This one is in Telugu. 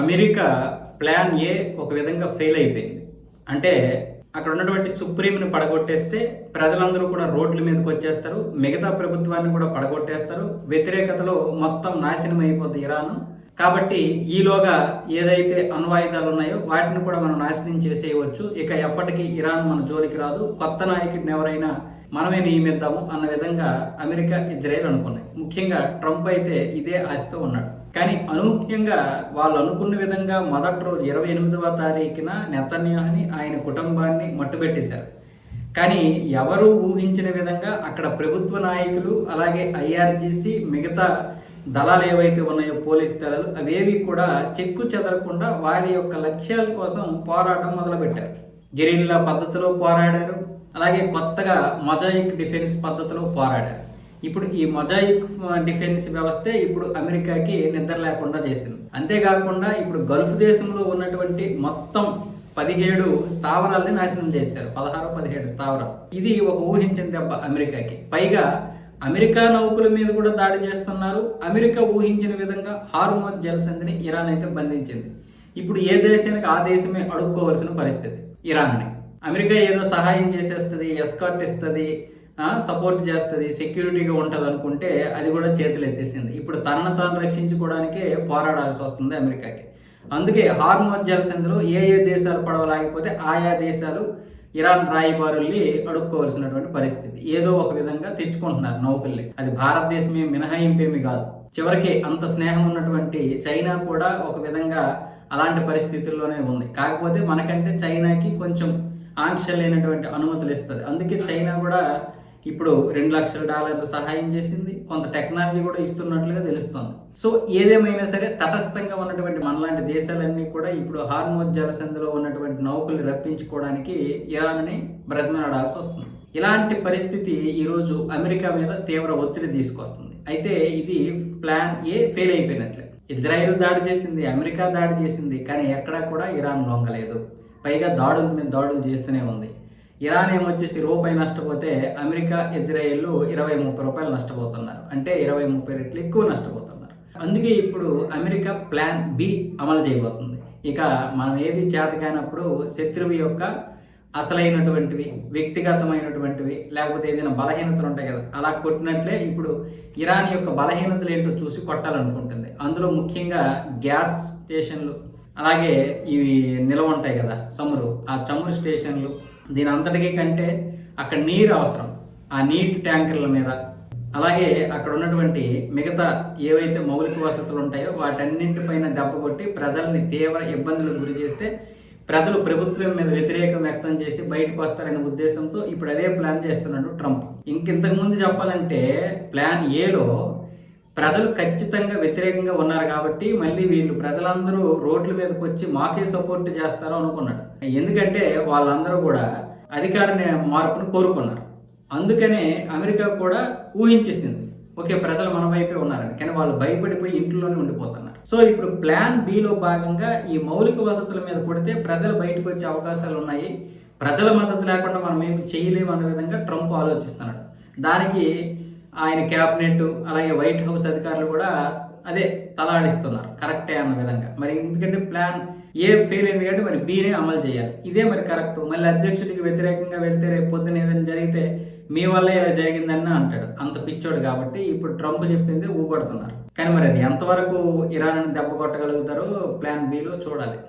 అమెరికా ప్లాన్ ఏ ఒక విధంగా ఫెయిల్ అయిపోయింది. అంటే అక్కడ ఉన్నటువంటి సుప్రీంని పడగొట్టేస్తే ప్రజలందరూ కూడా రోడ్ల మీదకి వచ్చేస్తారు. మిగతా ప్రభుత్వాన్ని కూడా పడగొట్టేస్తారు. వ్యతిరేకతలో మొత్తం నాశనం అయిపోద్ది ఇరాన్. కాబట్టి ఈలోగా ఏదైతే అణ్వాయుధాలు ఉన్నాయో వాటిని కూడా మనం నాశనం చేసేయవచ్చు. ఇక ఎప్పటికీ ఇరాన్ మన జోలికి రాదు. కొత్త నాయకుడిని ఎవరైనా మనమే నియమిద్దాము అన్న విధంగా అమెరికా, ఇజ్రాయెల్ అనుకున్నాయి. ముఖ్యంగా ట్రంప్ అయితే ఇదే ఆశతో ఉన్నాడు. కానీ అనూహ్యంగా వాళ్ళు అనుకున్న విధంగా మొదటి రోజు 28వ తారీఖున నెతన్యాహుని ఆయన కుటుంబాన్ని మట్టుబెట్టేశారు. కానీ ఎవరు ఊహించిన విధంగా అక్కడ ప్రభుత్వ నాయకులు, అలాగే ఐఆర్జీసీ, మిగతా దళాలు ఏవైతే ఉన్నాయో పోలీస్ దళాలు, అవేవి కూడా చెక్కు చెదరకుండా వారి యొక్క లక్ష్యాల కోసం పోరాటం మొదలుపెట్టారు. గెరిల్లా పద్ధతిలో పోరాడారు. అలాగే కొత్తగా మొజాయిక్ డిఫెన్స్ పద్ధతిలో పోరాడారు. ఇప్పుడు ఈ మొజాయిక్ డిఫెన్స్ వ్యవస్థే ఇప్పుడు అమెరికాకి నిద్ర లేకుండా చేసింది. అంతేకాకుండా ఇప్పుడు గల్ఫ్ దేశంలో ఉన్నటువంటి మొత్తం 17 స్థావరాలని నాశనం చేశారు. 16-17 స్థావరాలు. ఇది ఒక ఊహించిన దెబ్బ అమెరికాకి. పైగా అమెరికా నౌకల మీద కూడా దాడి చేస్తున్నారు. అమెరికా ఊహించిన విధంగా హార్మోజ్ జలసంధిని ఇరాన్ అయితే బంధించింది. ఇప్పుడు ఏ దేశానికి ఆ దేశమే అడుక్కోవాల్సిన పరిస్థితి ఇరాన్ని. అమెరికా ఏదో సహాయం చేసేస్తుంది, ఎస్కార్ట్ ఇస్తుంది, సపోర్ట్ చేస్తుంది, సెక్యూరిటీగా ఉంటుంది అనుకుంటే అది కూడా చేతులు ఎత్తేసింది. ఇప్పుడు తనను తాను రక్షించుకోవడానికే పోరాడాల్సి వస్తుంది అమెరికాకి. అందుకే హార్మోజ్ జలసంధిలో ఏ దేశాలు పడవలాగిపోతే ఆయా దేశాలు ఇరాన్ రాయబారుల్ని అడుక్కోవాల్సినటువంటి పరిస్థితి. ఏదో ఒక విధంగా తెచ్చుకుంటున్నారు నౌకల్ని. అది భారతదేశమే మినహాయింపేమి కాదు. చివరికి అంత స్నేహం ఉన్నటువంటి చైనా కూడా ఒక విధంగా అలాంటి పరిస్థితుల్లోనే ఉంది. కాకపోతే మనకంటే చైనాకి కొంచెం ఆంక్ష లేనటువంటి అనుమతులు ఇస్తుంది. అందుకే చైనా కూడా ఇప్పుడు $2 లక్షల సహాయం చేసింది. కొంత టెక్నాలజీ కూడా ఇస్తున్నట్లుగా తెలుస్తుంది. సో ఏదేమైనా సరే తటస్థంగా ఉన్నటువంటి మనలాంటి దేశాలన్నీ కూడా ఇప్పుడు హార్మోజ్ జలసంధిలో ఉన్నటువంటి నౌకల్ని రప్పించుకోవడానికి ఇరాన్ని బ్రతిమలాడాల్సి వస్తుంది. ఇలాంటి పరిస్థితి ఈరోజు అమెరికా మీద తీవ్ర ఒత్తిడి తీసుకొస్తుంది. అయితే ఇది ప్లాన్ ఏ ఫెయిల్ అయిపోయినట్లే. ఇజ్రాయెల్ దాడి చేసింది, అమెరికా దాడి చేసింది, కానీ ఎక్కడా కూడా ఇరాన్ లొంగలేదు. పైగా దాడుల మీద దాడులు చేస్తూనే ఉంది. ఇరాన్ ఏమొచ్చేసి రూపాయి నష్టపోతే అమెరికా, ఇజ్రాయెల్ 20-30 రూపాయలు నష్టపోతున్నారు. అంటే 20-30 రెట్లు ఎక్కువ నష్టపోతున్నారు. అందుకే ఇప్పుడు అమెరికా ప్లాన్ బి అమలు చేయబోతుంది. ఇక మనం ఏది చేతకానప్పుడు శత్రువు యొక్క అసలైనటువంటివి, వ్యక్తిగతమైనటువంటివి, లేకపోతే ఏదైనా బలహీనతలు ఉంటాయి కదా, అలా కొట్టినట్లే ఇప్పుడు ఇరాన్ యొక్క బలహీనతలు ఏంటో చూసి కొట్టాలనుకుంటుంది. అందులో ముఖ్యంగా గ్యాస్ స్టేషన్లు, అలాగే ఇవి నిల్వ ఉంటాయి కదా చమురు, ఆ చమురు స్టేషన్లు, దీని అంతటికీ కంటే అక్కడ నీరు అవసరం. ఆ నీటి ట్యాంకర్ల మీద, అలాగే అక్కడ ఉన్నటువంటి మిగతా ఏవైతే మౌలిక వసతులు ఉంటాయో వాటన్నింటిపైన దెబ్బ కొట్టి ప్రజల్ని తీవ్ర ఇబ్బందులకు గురి చేస్తే ప్రజలు ప్రభుత్వం మీద వ్యతిరేకం వ్యక్తం చేసి బయటకు వస్తారనే ఉద్దేశంతో ఇప్పుడు అదే ప్లాన్ చేస్తున్నాడు ట్రంప్. ఇంతకుముందు చెప్పాలంటే ప్లాన్ ఏలో ప్రజలు ఖచ్చితంగా వ్యతిరేకంగా ఉన్నారు కాబట్టి మళ్ళీ వీళ్ళు ప్రజలందరూ రోడ్ల మీదకి వచ్చి మాకే సపోర్ట్ చేస్తారో అనుకున్నాడు. ఎందుకంటే వాళ్ళందరూ కూడా అధికార మార్పును కోరుకున్నారు. అందుకనే అమెరికా కూడా ఊహించేసింది, ఓకే ప్రజలు మన వైపే ఉన్నారని. కానీ వాళ్ళు భయపడిపోయి ఇంట్లోనే ఉండిపోతున్నారు. సో ఇప్పుడు ప్లాన్ బిలో భాగంగా ఈ మౌలిక వసతుల మీద కొడితే ప్రజలు బయటకు వచ్చే అవకాశాలు ఉన్నాయి. ప్రజల మద్దతు లేకుండా మనం ఏమి చేయలేము అన్న విధంగా ట్రంప్ ఆలోచిస్తున్నాడు. దానికి ఆయన క్యాబినెట్, అలాగే వైట్ హౌస్ అధికారులు కూడా అదే తలాడిస్తున్నారు కరెక్టే అన్న విధంగా. మరి ఎందుకంటే ప్లాన్ ఏ ఫెయిల్ అయింది కాబట్టి మరి బీనే అమలు చేయాలి. ఇదే మరి కరెక్ట్. మళ్ళీ అధ్యక్షుడికి వ్యతిరేకంగా వెళ్తే రేపు పొద్దున ఏదైనా జరిగితే మీ వల్ల ఇలా జరిగిందని అంటాడు. అంత పిచ్చోడు కాబట్టి ఇప్పుడు ట్రంప్ చెప్పింది ఊగొడుతున్నారు. కానీ మరి అది ఎంతవరకు ఇరాన్ దెబ్బ కొట్టగలుగుతారో ప్లాన్ బిలో చూడాలి.